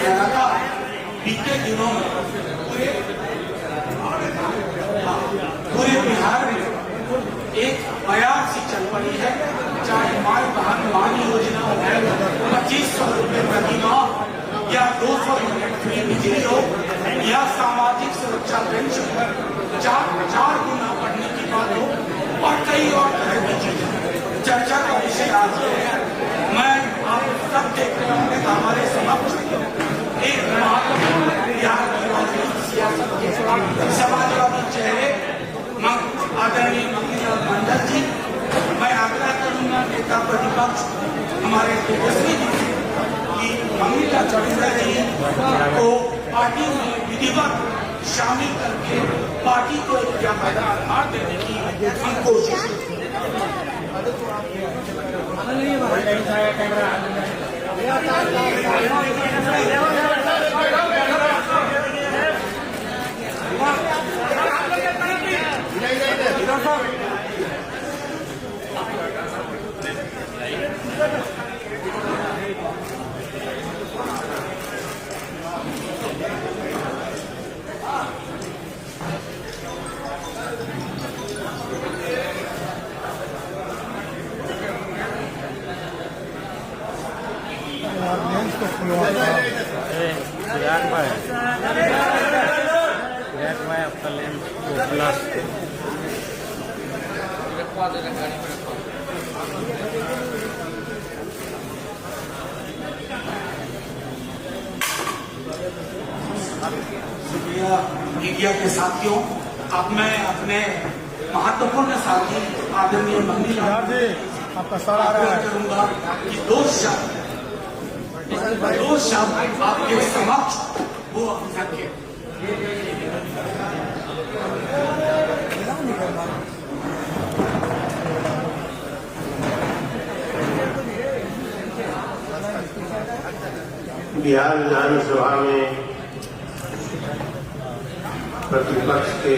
कह रहा था बीते दिनों में पूरे बिहार में एक बयान सी चल पड़ी है, चाहे माल वाहन मान योजना है 2500 रुपये प्रति माह या 200 यूनिट फ्री बिजली हो या सामाजिक सुरक्षा पेंशन पर 4 गुना बढ़ने की बात हो और कई और तरह की चीजें चर्चा का विषय आज है। मैं आप सब देख रहे होंगे हमारे समक्ष एक महत्वपूर्ण बिहार की राजनीतिक सियासत के समाजवादी चेहरे आदरणीय मंगीलाल मंडल जी, मैं आग्रह करूंगा नेता प्रतिपक्ष हमारे तेजस्वी जी से कि मंगीलाल चौधरी जी को पार्टी में विधिवत शामिल करके पार्टी को एक व्यापक आधार देने की हम कोशिश मीडिया के साथियों, अब मैं अपने महत्वपूर्ण साथी आदरणीय मंगीलाल आपका सवाल करूंगा कि दो शब्द आपके समक्ष वो रखे। बिहार विधानसभा में प्रतिपक्ष के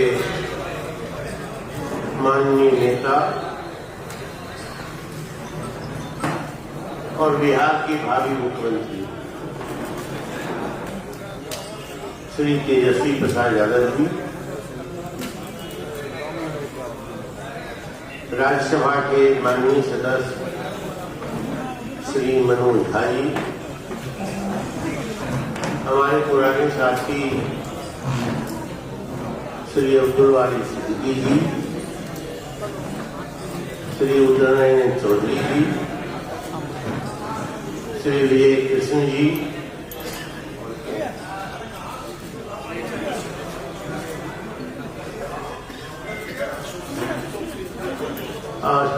माननीय नेता और बिहार के भावी मुख्यमंत्री श्री तेजस्वी प्रसाद यादव जी, राज्यसभा के माननीय सदस्य श्री मनोज झा जी, हमारे पुराने साथी श्री अब्दुल वाली सिद्दीकी जी, श्री उदयनारायण चौधरी जी, श्री विजय कृष्ण जी,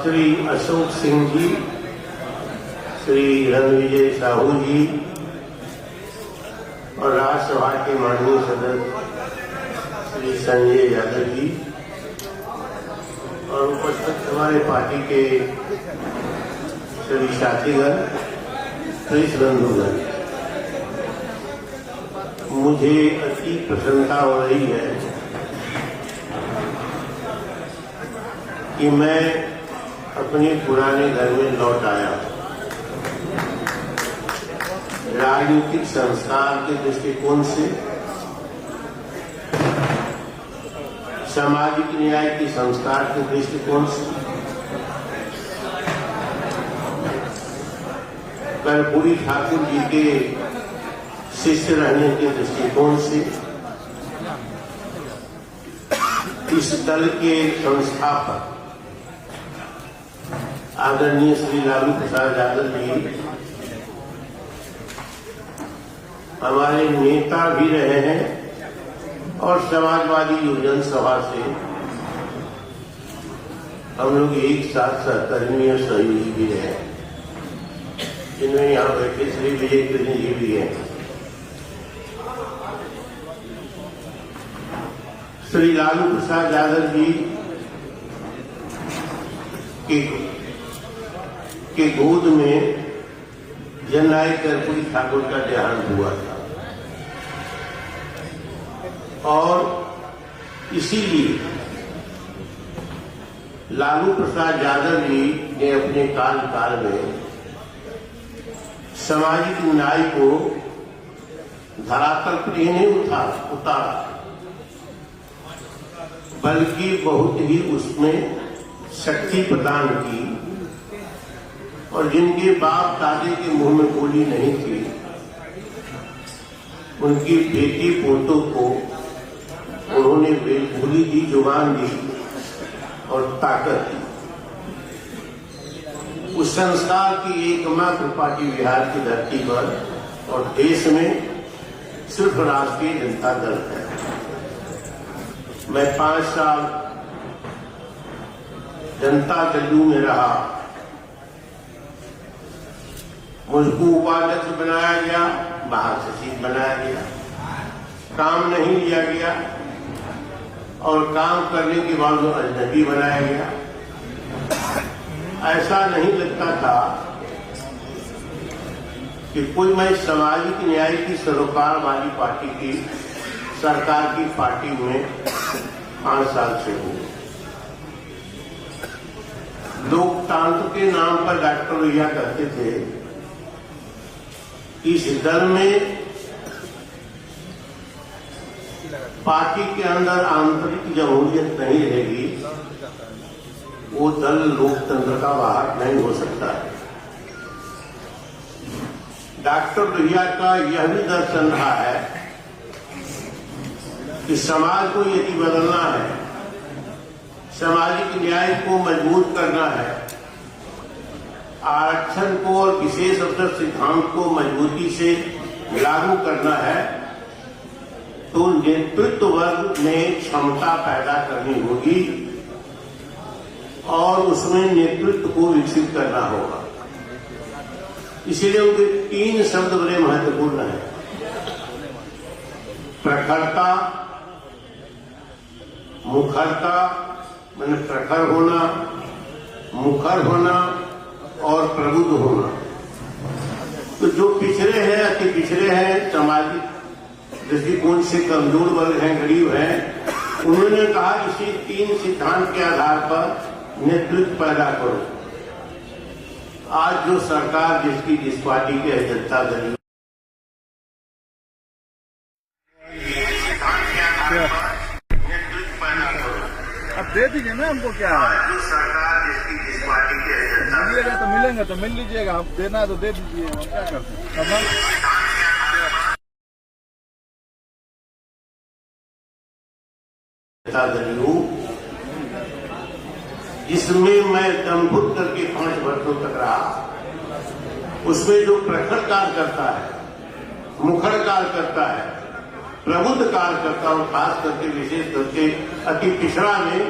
श्री अशोक सिंह जी, श्री रणविजय साहू जी और राज्यसभा के माननीय सदस्य श्री संजय यादव जी और उपस्थित हमारे पार्टी के श्री साथीगण, प्रेस बंधुगण, मुझे अति प्रसन्नता हो रही है कि मैं अपने पुराने घर में लौट आया। राजनीतिक संस्कार के दृष्टिकोण से, सामाजिक न्याय के संस्कार के दृष्टिकोण से, कर्पूरी ठाकुर जी के शिष्य रहने के दृष्टिकोण से, इस दल के संस्थापक आदरणीय श्री लालू प्रसाद यादव जी हमारे नेता भी रहे हैं और समाजवादी योजन सभा से हम लोग एक साथ सहकर्मी और सहयोगी भी रहे, जिनमें यहाँ बैठे श्री विजय कृष्ण जी भी हैं। श्री लालू प्रसाद यादव जी के गोद में जननायक कर्पूरी ठाकुर का देहांत हुआ था और इसीलिए लालू प्रसाद यादव जी ने अपने कार्यकाल में सामाजिक न्याय को धरातल पर ही नहीं उतारा, बल्कि बहुत ही उसमें शक्ति प्रदान की। और जिनके बाप दादे के मुंह में गोली नहीं थी, उनकी बेटी पोतों को उन्होंने बेलखुली दी, जुबान दी और ताकत दी। उस संस्कार की एकमात्र पार्टी बिहार की धरती पर और देश में सिर्फ राष्ट्रीय जनता दल है। मैं 5 साल जनता दल में रहा, मुझको उपाध्यक्ष बनाया गया, महासचिव बनाया गया, काम नहीं लिया गया और काम करने के बाद वो अजनबी बनाया गया। ऐसा नहीं लगता था कि कोई मैं सामाजिक न्याय की सरोकार वाली पार्टी की सरकार की पार्टी में 5 साल से हूं। लोकतंत्र के नाम पर डॉक्टर लोहिया कहते थे कि इस दल में पार्टी के अंदर आंतरिक जमहूरियत नहीं रहेगी, वो दल लोकतंत्र का वाहक नहीं हो सकता है। डॉक्टर लोहिया का यह भी दर्शन रहा है कि समाज को यदि बदलना है, सामाजिक न्याय को मजबूत करना है, आरक्षण को और विशेष अवसर सिद्धांत को मजबूती से लागू करना है, तो नेतृत्व वर्ग में क्षमता पैदा करनी होगी और उसमें नेतृत्व को विकसित करना होगा। इसलिए उनके 3 शब्द बड़े महत्वपूर्ण हैं: प्रखरता, मुखरता, माने प्रखर होना, मुखर होना और प्रबुद्ध होना। तो जो पिछड़े हैं, अति पिछड़े हैं, सामाजिक दृष्टिकोण से कमजोर वर्ग हैं, गरीब हैं, उन्होंने कहा इसी 3 सिद्धांत के आधार पर नेतृत्व पैदा करो। आज जो सरकार जिस पार्टी के जनता दल अब दे दीजिए ना, हमको क्या है, जो सरकार जिस पार्टी के मिलिएगा तो मिलेंगे तो मिल लीजिएगा, हम देना है तो दे दीजिए, हम क्या करते हैं। दलियों जिसमें मैं दमभुत करके 5 वर्षों तक रहा, उसमें जो प्रखर कार्य करता है, मुखर कार्य करता है, प्रबुद्ध कार्य करता है, और खास करके विशेष करके अति पिछड़ा में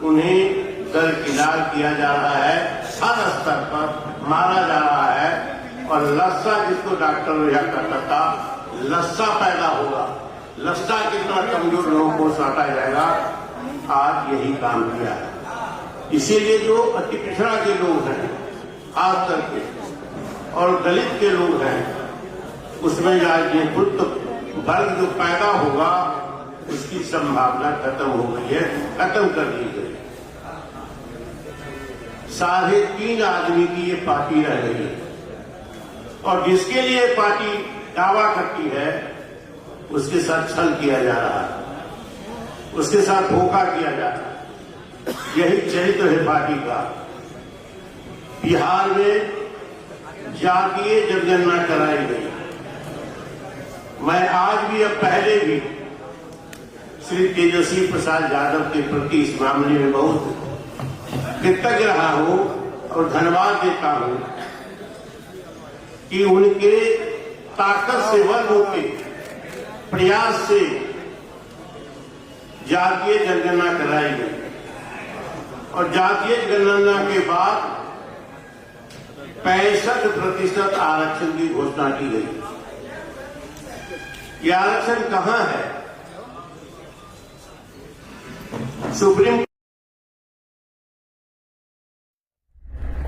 उन्हें दरकिनार किया जा रहा है, हर स्तर पर मारा जा रहा है। और लस्सा, जिसको डॉक्टर लोहिया कहता था, लस्सा पैदा होगा, लस्सा कितना कमजोर लोगों को साटा जाएगा, आज यही काम किया है। इसीलिए जो अति पिछड़ा के लोग हैं खास करके और दलित के लोग हैं, उसमें आज नेतृत्व वर्ग जो पैदा होगा उसकी संभावना खत्म हो गई है, खत्म कर दी गई। 3.5 आदमी की ये पार्टी रह गई है और जिसके लिए पार्टी दावा करती है उसके साथ छल किया जा रहा है, उसके साथ धोखा किया जा रहा है। यही चरित्र है पार्टी का। बिहार में जातीय जनगणना कराई गई। मैं आज भी, अब पहले भी श्री तेजस्वी प्रसाद यादव के प्रति इस मामले में बहुत कृतज्ञ रहा हूं और धन्यवाद देता हूं कि उनके ताकत से, वर्ग के प्रयास से जातीय जनगणना कराई गई और जातीय जनगणना के बाद 65% आरक्षण की घोषणा की गई। ये आरक्षण कहां है? सुप्रीम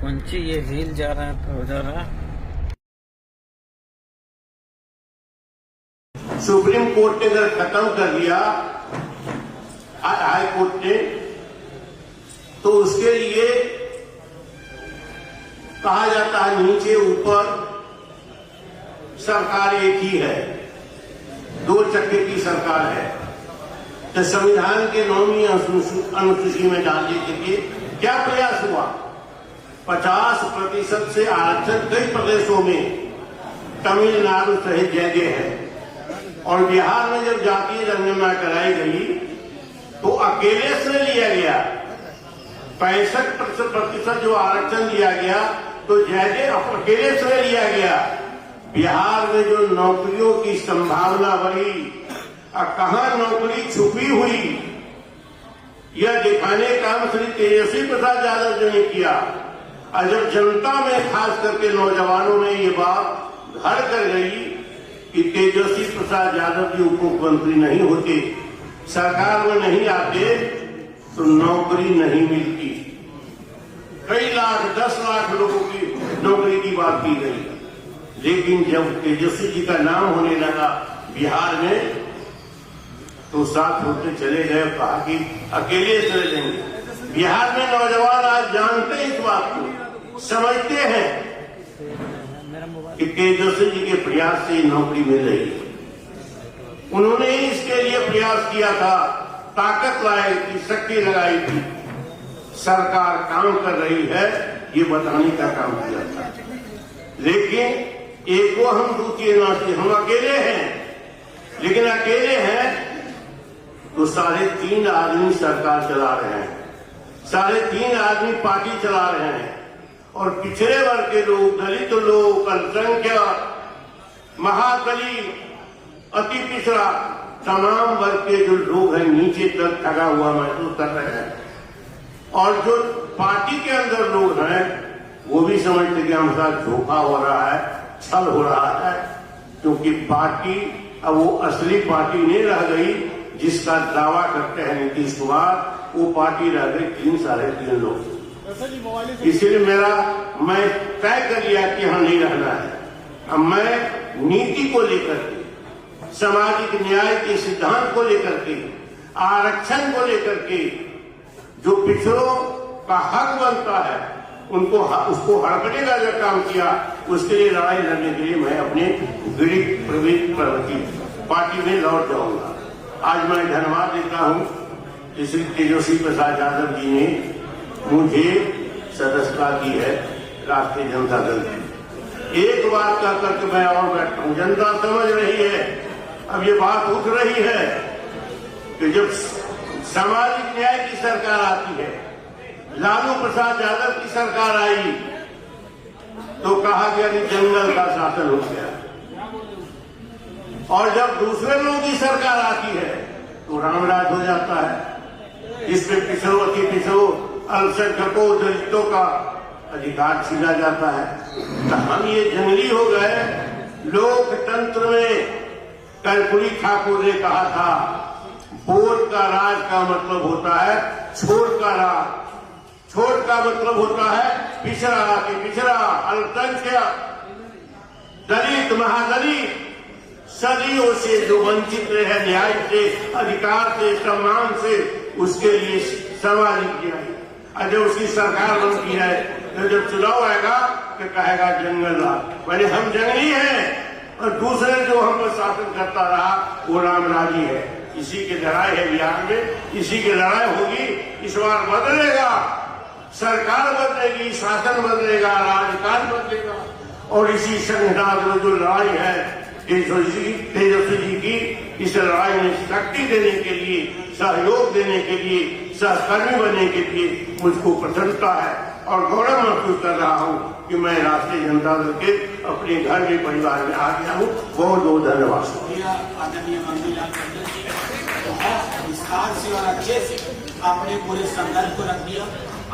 कौन सी ये रील जा रहा है तो जा रहा है। सुप्रीम कोर्ट ने अगर खत्म कर दिया, हाई कोर्ट ने, तो उसके लिए कहा जाता है नीचे ऊपर सरकार एक ही है। 2 चक्के की सरकार है, तो संविधान के 9वीं अनुसूची में डालने के लिए क्या प्रयास हुआ? 50% से आरक्षण कई प्रदेशों में, तमिलनाडु सहित जगह है। और बिहार में जब जातीय जनगणना कराई गई तो अकेले से लिया गया 65% जो आरक्षण दिया गया, तो जगह अकेले से लिया गया। बिहार में जो नौकरियों की संभावना बढ़ी, कहां नौकरी छुपी हुई, यह दिखाने का काम श्री तेजस्वी प्रसाद यादव जी ने किया। और जब जनता में खास करके नौजवानों में ये बात घर कर गई कि तेजस्वी प्रसाद यादव जी उप मुख्यमंत्री नहीं होते, सरकार में नहीं आते, तो नौकरी नहीं मिलती। कई लाख 10 लाख लोगों की नौकरी की बात की गई, लेकिन जब तेजस्वी जी का नाम होने लगा बिहार में, तो साथ होते चले गए, कहा कि अकेले चले जाएंगे। बिहार में नौजवान आज जानते हैं इस बात को, समझते हैं कि तेजस्वी जी के प्रयास से नौकरी मिल रही है। उन्होंने इसके लिए प्रयास किया था, ताकत लाई थी, शक्ति लगाई थी। सरकार काम कर रही है ये बताने का काम किया था। लेकिन एक को हम दूसरे नाते, हम अकेले हैं, लेकिन अकेले हैं तो 3.5 आदमी सरकार चला रहे हैं, 3.5 आदमी पार्टी चला रहे हैं। और पिछड़े वर्ग के लोग, दलित लोग, अल्पसंख्यक, महादलित, अति पिछड़ा, तमाम वर्ग के जो लोग हैं नीचे तक ठगा हुआ महसूस कर रहे हैं। और जो पार्टी के अंदर लोग हैं वो भी समझते कि हमारे साथ धोखा हो रहा है, छल हो रहा है, क्योंकि पार्टी अब वो असली पार्टी नहीं रह गई जिसका दावा करते हैं नीतीश कुमार। वो पार्टी रह गई 3-3.5 लोग। इसलिए मैं तय कर लिया कि यहाँ नहीं रहना है। अब मैं नीति को लेकर के, सामाजिक न्याय के सिद्धांत को लेकर के, आरक्षण को लेकर के, जो पिछड़ों का हक बनता है उसको हड़पने का जो काम किया, उसके लिए लड़ाई लड़ने के लिए मैं अपने गरीब प्रवृत्ति पार्टी में लौट जाऊंगा। आज मैं धन्यवाद देता हूं श्री तेजस्वी प्रसाद यादव जी ने मुझे सदस्यता दी है राष्ट्रीय जनता दल की। एक बात कह करके मैं और बैठता हूं, जनता समझ रही है, अब ये बात उठ रही है कि जब सामाजिक न्याय की सरकार आती है, लालू प्रसाद यादव की सरकार आई, तो कहा गया कि जंगल का शासन हो गया। और जब दूसरे लोगों की सरकार आती है तो रामराज हो जाता है, जिसमें पिछड़ों, अति पिछड़ों, अल्पसंख्यकों, दलितों का अधिकार छीना जाता है। तो हम ये जंगली हो गए। लोकतंत्र में कर्पूरी ठाकुर ने कहा था, वोट का राज का मतलब होता है छोड़ का राज, छोड़ का मतलब होता है पिछड़ा के पिछड़ा, अल्पसंख्यक, दलित, महादलित, सदियों से जो वंचित रहे न्याय से, अधिकार से, सम्मान से, उसके लिए सामाजिक न्याय। और जब उसकी सरकार बनती है तो जब चुनाव आएगा तो कहेगा जंगल राज, पहले हम जंगली हैं और दूसरे जो हम पर शासन करता रहा वो रामराजी है। इसी की लड़ाई है बिहार में, इसी की लड़ाई होगी। इस बार बदलेगा, सरकार बदलेगी, शासन बदलेगा, राजकाज बदलेगा। और इसी संघर्ष में जो लड़ाई है तेजस्वी जी की, इस लड़ाई में शक्ति देने के लिए, सहयोग देने के लिए, सहकर्मी बनने के लिए मुझको प्रसन्नता है और गौरव महसूस कर रहा हूं कि मैं राष्ट्रीय जनता दल के अपने घर में, परिवार में आ गया हूं। बहुत बहुत धन्यवाद। आदरणीय मंगूलाल टंडन जी, बहुत विस्तार से और अच्छे से आपने पूरे संदर्भ को रख दिया।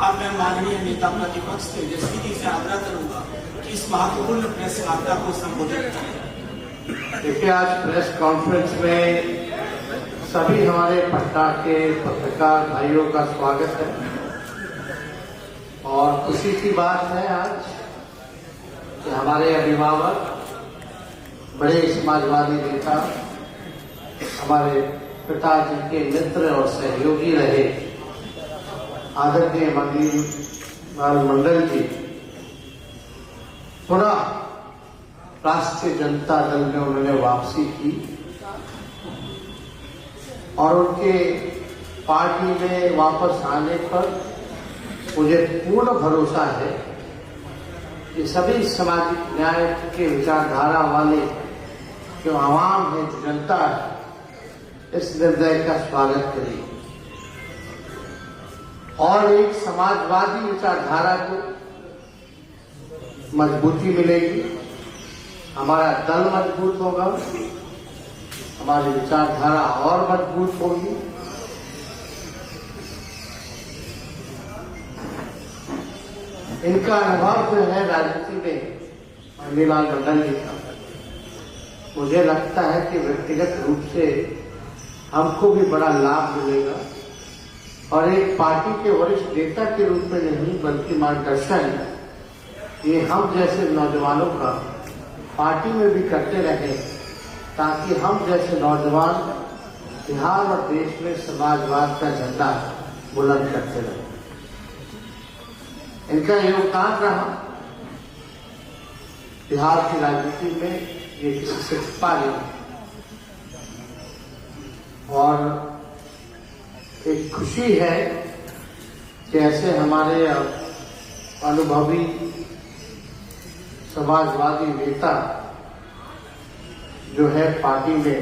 अब मैं माननीय नेता प्रतिपक्ष तेजस्वी जी से आग्रह करूंगा कि इस महत्वपूर्ण प्रेस वार्ता को संबोधित करें। देखिए, आज प्रेस कॉन्फ्रेंस में सभी हमारे पटना के पत्रकार भाइयों का स्वागत है और खुशी की बात है आज कि हमारे अभिभावक, बड़े समाजवादी नेता, हमारे पिताजी के मित्र और सहयोगी रहे आदरणीय मंगूलाल मंडल जी पुनः राष्ट्रीय जनता दल में उन्होंने वापसी की और उनके पार्टी में वापस आने पर मुझे पूर्ण भरोसा है कि सभी सामाजिक न्याय के विचारधारा वाले जो आवाम है, जो जनता है, इस निर्णय का स्वागत करेगी और एक समाजवादी विचारधारा को मजबूती मिलेगी। हमारा दल मजबूत होगा, हमारी विचारधारा और मजबूत होगी। इनका अनुभव जो है राजनीति में मणिलाल मंडल जी का, मुझे लगता है कि व्यक्तिगत रूप से हमको भी बड़ा लाभ मिलेगा और एक पार्टी के वरिष्ठ नेता के रूप में नहीं बल्कि मार्गदर्शन ये हम जैसे नौजवानों का पार्टी में भी करते रहे, ताकि हम जैसे नौजवान बिहार और देश में समाजवाद का झंडा बुलंद करते रहे। इनका योगदान रहा बिहार की राजनीति में, ये किसी से छिपा नहीं और एक खुशी है कि ऐसे हमारे अनुभवी समाजवादी नेता जो है पार्टी में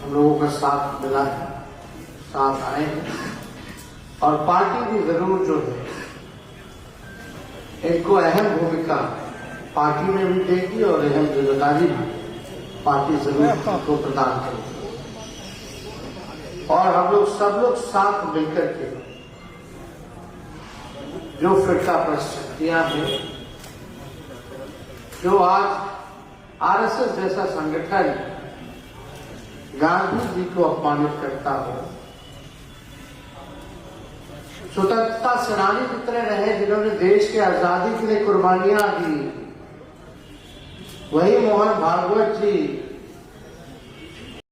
हम लोगों का साथ मिला है, साथ आए हैं और पार्टी भी जरूर जो है इनको अहम भूमिका पार्टी में भी देगी और अहम जिम्मेदारी भी पार्टी जरूर को प्रदान करेगी और हम लोग सब लोग साथ मिलकर के जो फिरका शक्तियां हैं, जो आज आरएसएस जैसा संगठन गांधी जी को अपमानित करता हो, स्वतंत्रता सेनानी कितने रहे जिन्होंने देश की आजादी के लिए कुर्बानियां दी, वही मोहन भागवत जी